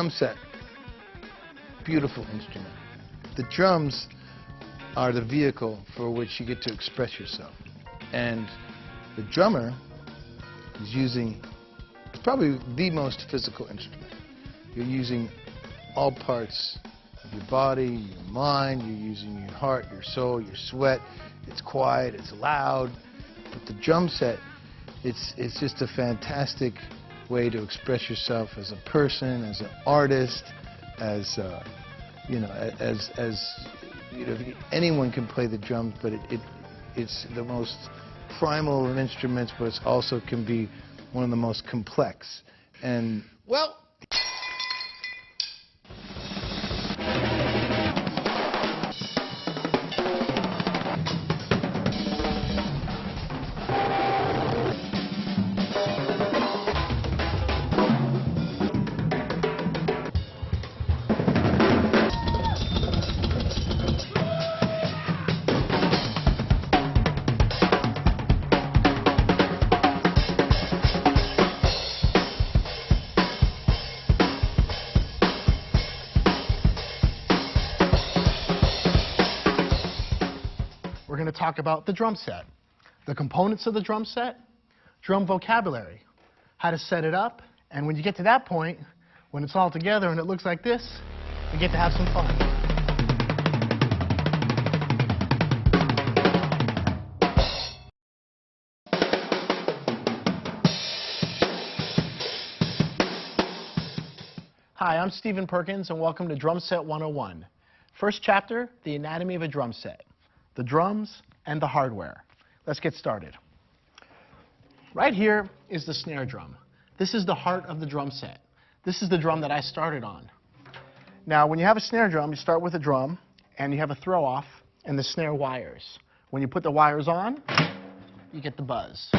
drum set. Beautiful instrument. The drums are the vehicle for which you get to express yourself. And the drummer is using probably the most physical instrument. You're using all parts of your body, your mind, you're using your heart, your soul, your sweat. It's quiet, it's loud. But the drum set, it's just a fantastic way to express yourself as a person, as an artist, as anyone can play the drums, but it's the most primal of instruments, but it also can be one of the most complex. And well, we're going to talk about the drum set, the components of the drum set, drum vocabulary, how to set it up, and when you get to that point, when it's all together and it looks like this, you get to have some fun. Hi, I'm Stephen Perkins, and welcome to Drum Set 101. First chapter, the anatomy of a drum set. The drums and the hardware. Let's get started. Right here is the snare drum. This is the heart of the drum set. This is the drum that I started on. Now, when you have a snare drum, you start with a drum, and you have a throw-off and the snare wires. When you put the wires on, you get the buzz.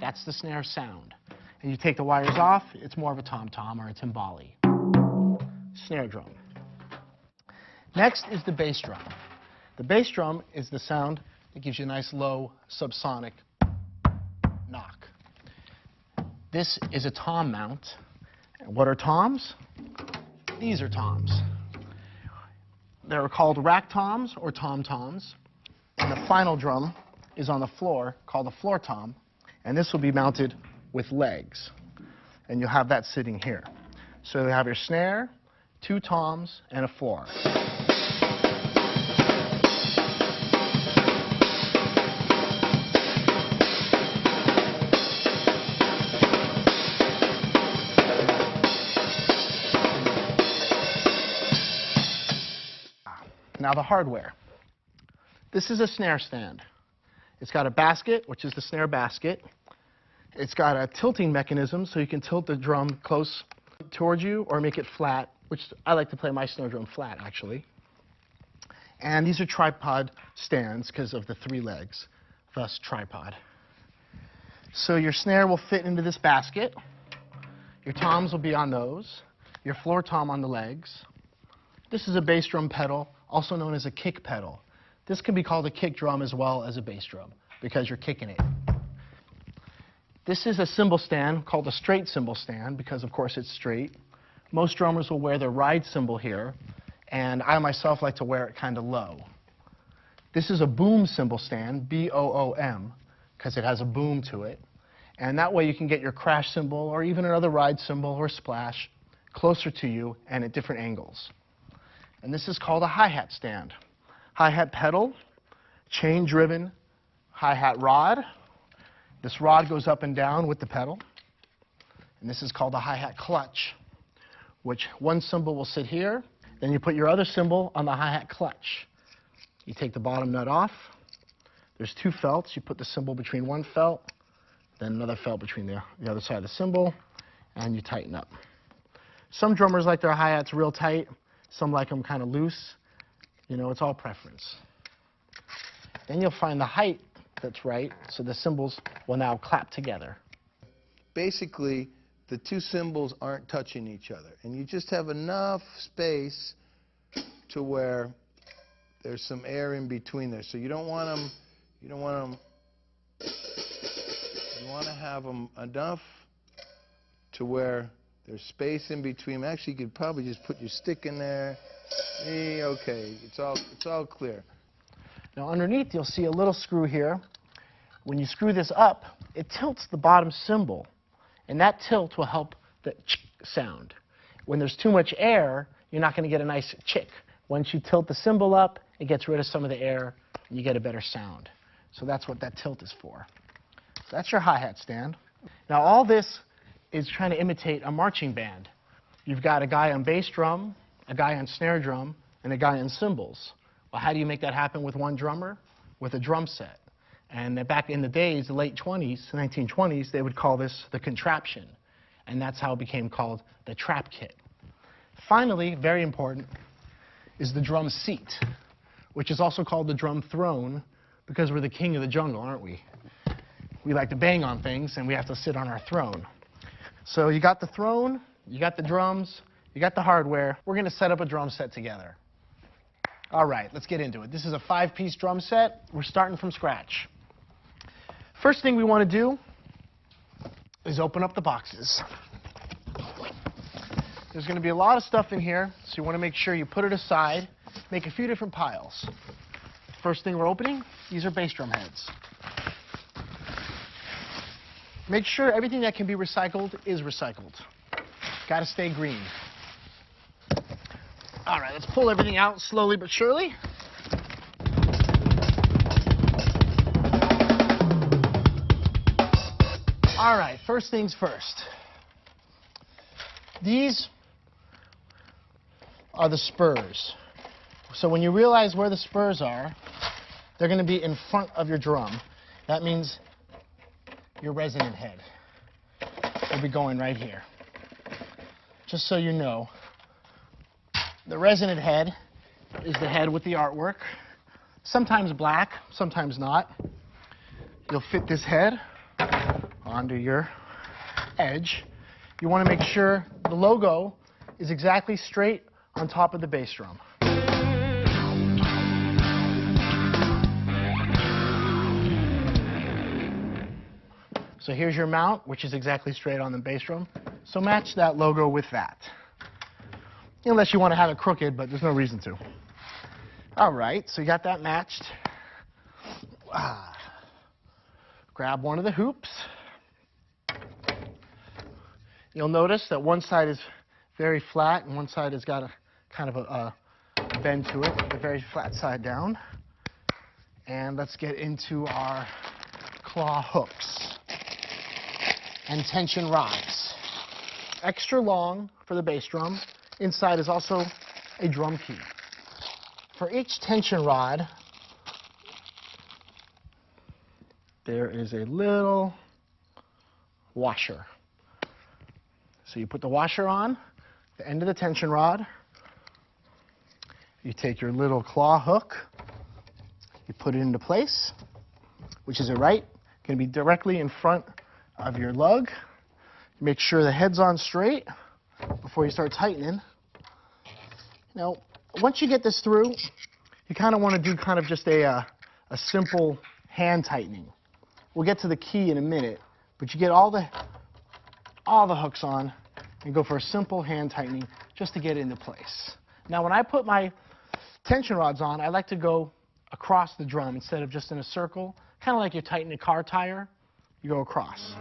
That's the snare sound. And you take the wires off, it's more of a tom-tom or a timbali. Snare drum. Next is the bass drum. The bass drum is the sound that gives you a nice low subsonic knock. This is a tom mount. And what are toms? These are toms. They're called rack toms or tom-toms. And the final drum is on the floor, called a floor tom. And this will be mounted with legs. And you'll have that sitting here. So you have your snare, two toms, and a floor. Now the hardware. This is a snare stand. It's got a basket, which is the snare basket. It's got a tilting mechanism, so you can tilt the drum close towards you or make it flat, which I like to play my snare drum flat, actually. And these are tripod stands because of the three legs, thus tripod. So your snare will fit into this basket. Your toms will be on those. Your floor tom on the legs. This is a bass drum pedal, also known as a kick pedal. This can be called a kick drum as well as a bass drum because you're kicking it. This is a cymbal stand called a straight cymbal stand because, of course, it's straight. Most drummers will wear their ride cymbal here, and I myself like to wear it kind of low. This is a boom cymbal stand, B-O-O-M, because it has a boom to it. And that way you can get your crash cymbal or even another ride cymbal or splash closer to you and at different angles. And this is called a hi-hat stand. Hi-hat pedal, chain-driven hi-hat rod. This rod goes up and down with the pedal. And this is called a hi-hat clutch, which one cymbal will sit here. Then you put your other cymbal on the hi-hat clutch. You take the bottom nut off. There's two felts. You put the cymbal between one felt, then another felt between the other side of the cymbal, and you tighten up. Some drummers like their hi-hats real tight. Some like them kind of loose. You know, it's all preference. Then you'll find the height that's right, so the cymbals will now clap together. Basically, the two cymbals aren't touching each other, and you just have enough space to where there's some air in between there. So you don't want them, you want to have them enough to where There's space in between. Actually, you could probably just put your stick in there. Okay, it's all clear. Now underneath, you'll see a little screw here. When you screw this up, it tilts the bottom cymbal, and that tilt will help the ch sound. When there's too much air, you're not going to get a nice chick. Once you tilt the cymbal up, it gets rid of some of the air, and you get a better sound. So that's what that tilt is for. So that's your hi-hat stand. Now all this is trying to imitate a marching band. You've got a guy on bass drum, a guy on snare drum, and a guy on cymbals. Well, how do you make that happen with one drummer? With a drum set. And back in the days, the late 20s, 1920s, they would call this the contraption. And that's how it became called the trap kit. Finally, very important, is the drum seat, which is also called the drum throne, because we're the king of the jungle, aren't we? We like to bang on things, and we have to sit on our throne. So you got the throne, you got the drums, you got the hardware. We're going to set up a drum set together. All right, let's get into it. This is a 5-piece drum set. We're starting from scratch. First thing we want to do is open up the boxes. There's going to be a lot of stuff in here, so you want to make sure you put it aside, make a few different piles. First thing we're opening, these are bass drum heads. Make sure everything that can be recycled is recycled. Got to stay green. All right, let's pull everything out slowly but surely. All right, first things first. These are the spurs. So when you realize where the spurs are, they're going to be in front of your drum. That means your resonant head will be going right here. Just so you know, the resonant head is the head with the artwork. Sometimes black, sometimes not. You'll fit this head onto your edge. You want to make sure the logo is exactly straight on top of the bass drum. So here's your mount, which is exactly straight on the bass drum. So match that logo with that. Unless you want to have it crooked, but there's no reason to. All right, so you got that matched. Grab one of the hoops. You'll notice that one side is very flat and one side has got a kind of a bend to it, the very flat side down. And let's get into our claw hooks and tension rods. Extra long for the bass drum. Inside is also a drum key. For each tension rod, there is a little washer. So you put the washer on the end of the tension rod. You take your little claw hook, you put it into place, which is right, going to be directly in front of your lug. Make sure the head's on straight before you start tightening. Now, once you get this through, you kind of want to do kind of just a simple hand tightening. We'll get to the key in a minute, but you get all the hooks on and go for a simple hand tightening just to get it into place. Now, when I put my tension rods on, I like to go across the drum instead of just in a circle, kind of like you tighten a car tire, you go across.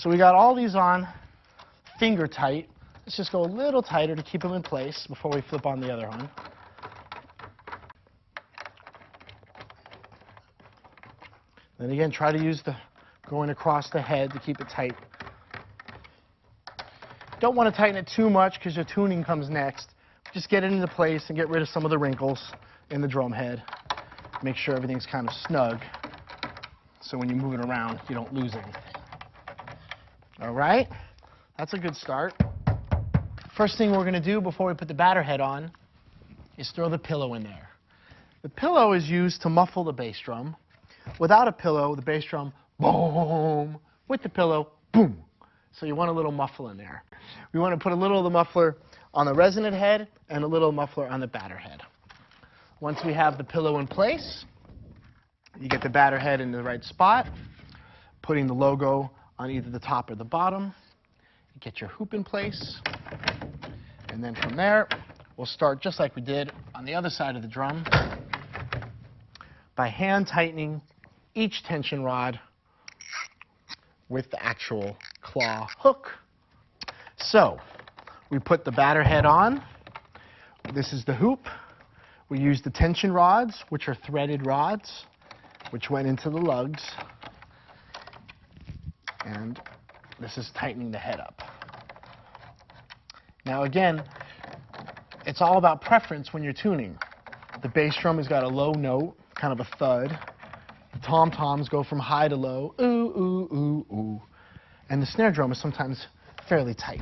So we got all these on finger tight. Let's just go a little tighter to keep them in place before we flip on the other one. Then again, try to use the going across the head to keep it tight. Don't want to tighten it too much because your tuning comes next. Just get it into place and get rid of some of the wrinkles in the drum head. Make sure everything's kind of snug so when you move it around, you don't lose anything. All right, that's a good start. First thing we're going to do before we put the batter head on is throw the pillow in there. The pillow is used to muffle the bass drum. Without a pillow, the bass drum, boom. With the pillow, boom. So you want a little muffle in there. We want to put a little of the muffler on the resonant head and a little muffler on the batter head. Once we have the pillow in place, you get the batter head in the right spot, putting the logo on either the top or the bottom. You get your hoop in place, and then from there, we'll start just like we did on the other side of the drum by hand tightening each tension rod with the actual claw hook. So we put the batter head on. This is the hoop. We use the tension rods, which are threaded rods, which went into the lugs. And this is tightening the head up. Now again, it's all about preference when you're tuning. The bass drum has got a low note, kind of a thud. The tom-toms go from high to low, ooh, ooh, ooh, ooh. And the snare drum is sometimes fairly tight.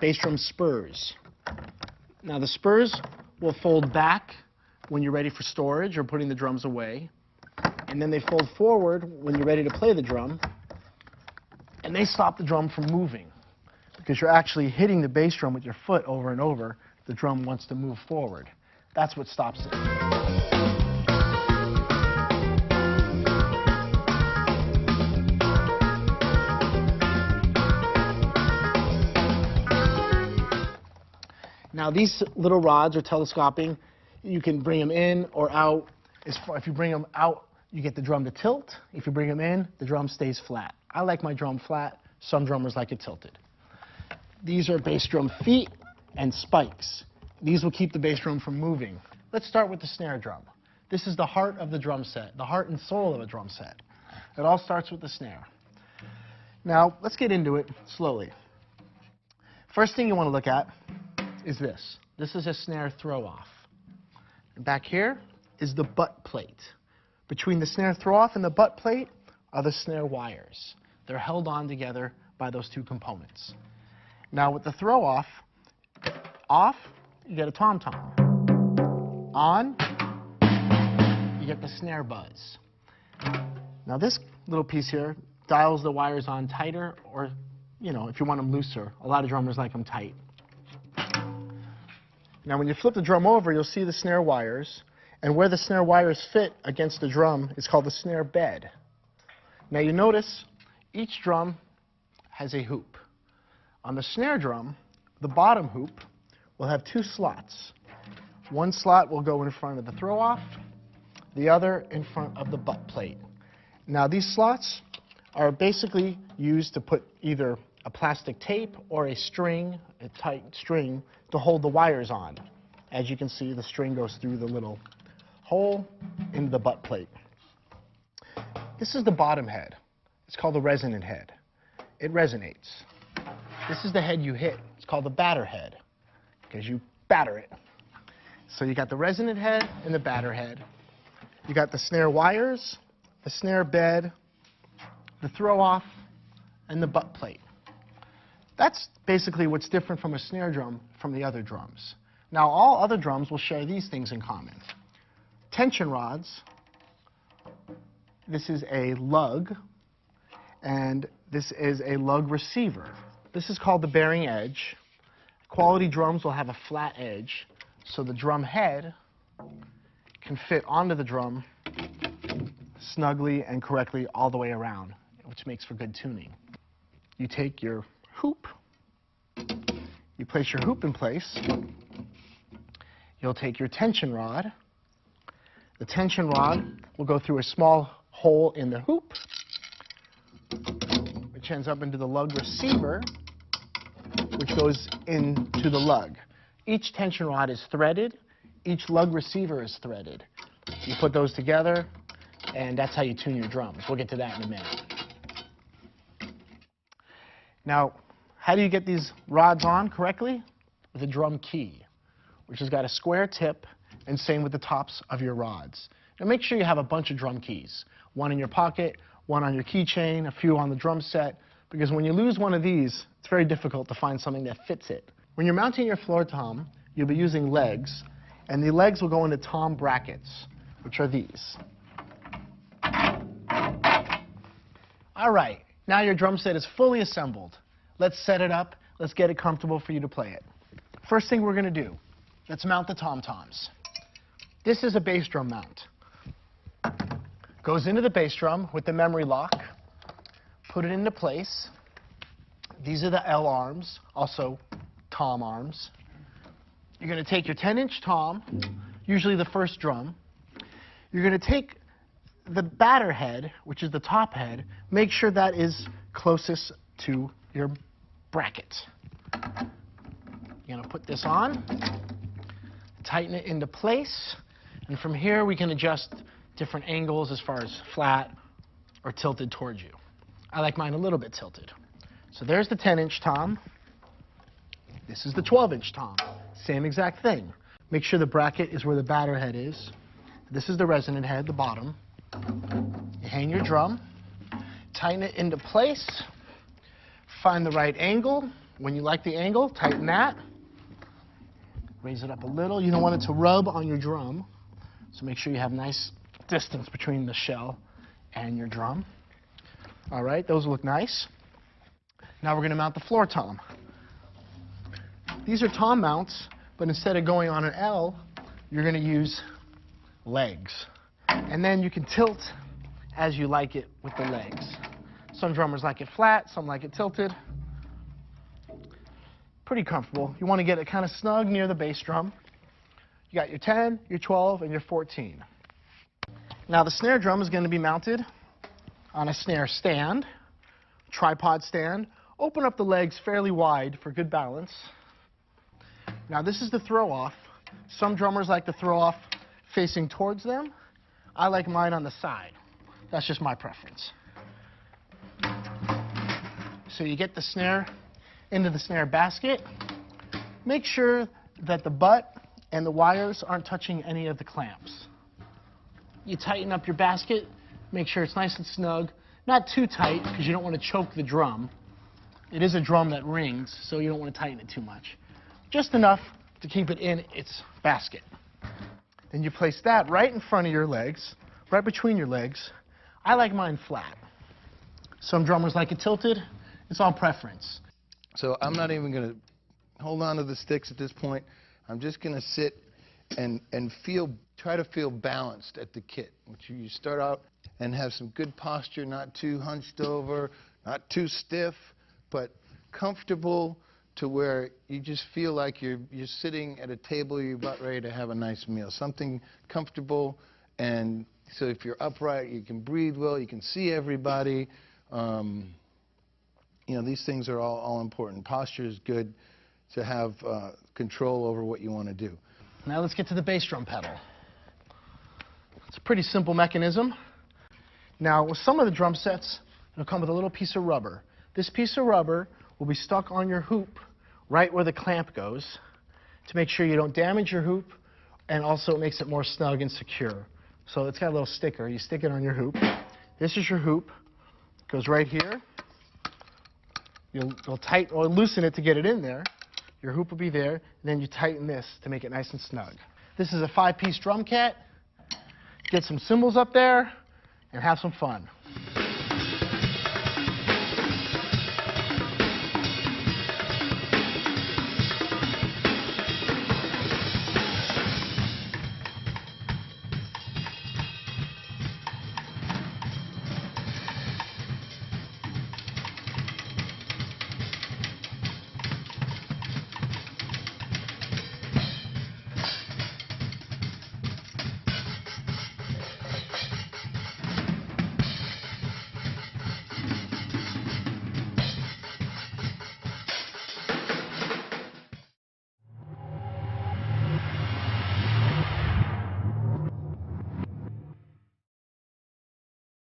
Bass drum spurs. Now the spurs will fold back when you're ready for storage or putting the drums away, and then they fold forward when you're ready to play the drum, and they stop the drum from moving because you're actually hitting the bass drum with your foot over and over. The drum wants to move forward. That's what stops it. Now these little rods are telescoping. You can bring them in or out. If you bring them out, you get the drum to tilt. If you bring them in, the drum stays flat. I like my drum flat. Some drummers like it tilted. These are bass drum feet and spikes. These will keep the bass drum from moving. Let's start with the snare drum. This is the heart of the drum set, the heart and soul of a drum set. It all starts with the snare. Now, let's get into it slowly. First thing you want to look at is this. This is a snare throw-off. And back here is the butt plate. Between the snare throw-off and the butt plate are the snare wires. They're held on together by those two components. Now with the throw-off, off, you get a tom-tom. On, you get the snare buzz. Now this little piece here dials the wires on tighter, or, you know, if you want them looser. A lot of drummers like them tight. Now when you flip the drum over, you'll see the snare wires, and where the snare wires fit against the drum is called the snare bed. Now you notice each drum has a hoop. On the snare drum, the bottom hoop will have two slots. One slot will go in front of the throw-off, the other in front of the butt plate. Now these slots are basically used to put either a plastic tape or a string, a tight string, to hold the wires on. As you can see, the string goes through the little hole in the butt plate. This is the bottom head. It's called the resonant head. It resonates. This is the head you hit. It's called the batter head because you batter it. So you got the resonant head and the batter head. You got the snare wires, the snare bed, the throw-off, and the butt plate. That's basically what's different from a snare drum from the other drums. Now, all other drums will share these things in common. Tension rods, this is a lug, and this is a lug receiver. This is called the bearing edge. Quality drums will have a flat edge, so the drum head can fit onto the drum snugly and correctly all the way around, which makes for good tuning. You take your hoop, you place your hoop in place, you'll take your tension rod. The tension rod will go through a small hole in the hoop, which ends up into the lug receiver, which goes into the lug. Each tension rod is threaded, each lug receiver is threaded. You put those together, and that's how you tune your drums. We'll get to that in a minute. Now, how do you get these rods on correctly? With a drum key, which has got a square tip, and same with the tops of your rods. Now make sure you have a bunch of drum keys. One in your pocket, one on your keychain, a few on the drum set. because when you lose one of these, it's very difficult to find something that fits it. When you're mounting your floor tom, you'll be using legs, and the legs will go into tom brackets, which are these. All right, now your drum set is fully assembled. Let's set it up. Let's get it comfortable for you to play it. First thing we're going to do, let's mount the tom-toms. This is a bass drum mount. Goes into the bass drum with the memory lock. Put it into place. These are the L arms, also tom arms. You're going to take your 10-inch tom, usually the first drum. You're going to take the batter head, which is the top head, make sure that is closest to your bracket. You're going to put this on, tighten it into place, and from here we can adjust different angles as far as flat or tilted towards you. I like mine a little bit tilted. So there's the 10-inch tom. This is the 12-inch tom. Same exact thing. Make sure the bracket is where the batter head is. This is the resonant head, the bottom. You hang your drum, tighten it into place, find the right angle. When you like the angle, tighten that. Raise it up a little. You don't want it to rub on your drum, so make sure you have nice distance between the shell and your drum. All right, those look nice. Now we're going to mount the floor tom. These are tom mounts, but instead of going on an L, you're going to use legs. And then you can tilt as you like it with the legs. Some drummers like it flat, some like it tilted. Pretty comfortable. You want to get it kind of snug near the bass drum. You got your 10, your 12, and your 14. Now the snare drum is going to be mounted on a snare stand, tripod stand. Open up the legs fairly wide for good balance. Now this is the throw off. Some drummers like the throw off facing towards them. I like mine on the side. That's just my preference. So you get the snare into the snare basket. Make sure that the butt and the wires aren't touching any of the clamps. You tighten up your basket, make sure it's nice and snug. Not too tight, because you don't want to choke the drum. It is a drum that rings, so you don't want to tighten it too much. Just enough to keep it in its basket. Then you place that right in front of your legs, right between your legs. I like mine flat. Some drummers like it tilted. It's all preference. So I'm not even going to hold on to the sticks at this point. I'm just going to sit and try to feel balanced at the kit. Which you start out and have some good posture, not too hunched over, not too stiff, but comfortable to where you just feel like you're sitting at a table, you're about ready to have a nice meal. Something comfortable, and so if you're upright, you can breathe well, you can see everybody. You know, these things are all important. Posture is good to have control over what you want to do. Now let's get to the bass drum pedal. It's a pretty simple mechanism. Now with some of the drum sets, it'll come with a little piece of rubber. This piece of rubber will be stuck on your hoop right where the clamp goes to make sure you don't damage your hoop, and also it makes it more snug and secure. So it's got a little sticker. You stick it on your hoop. This is your hoop. It goes right here. You'll tighten or loosen it to get it in there. Your hoop will be there, and then you tighten this to make it nice and snug. This is a 5-piece drum kit. Get some cymbals up there and have some fun.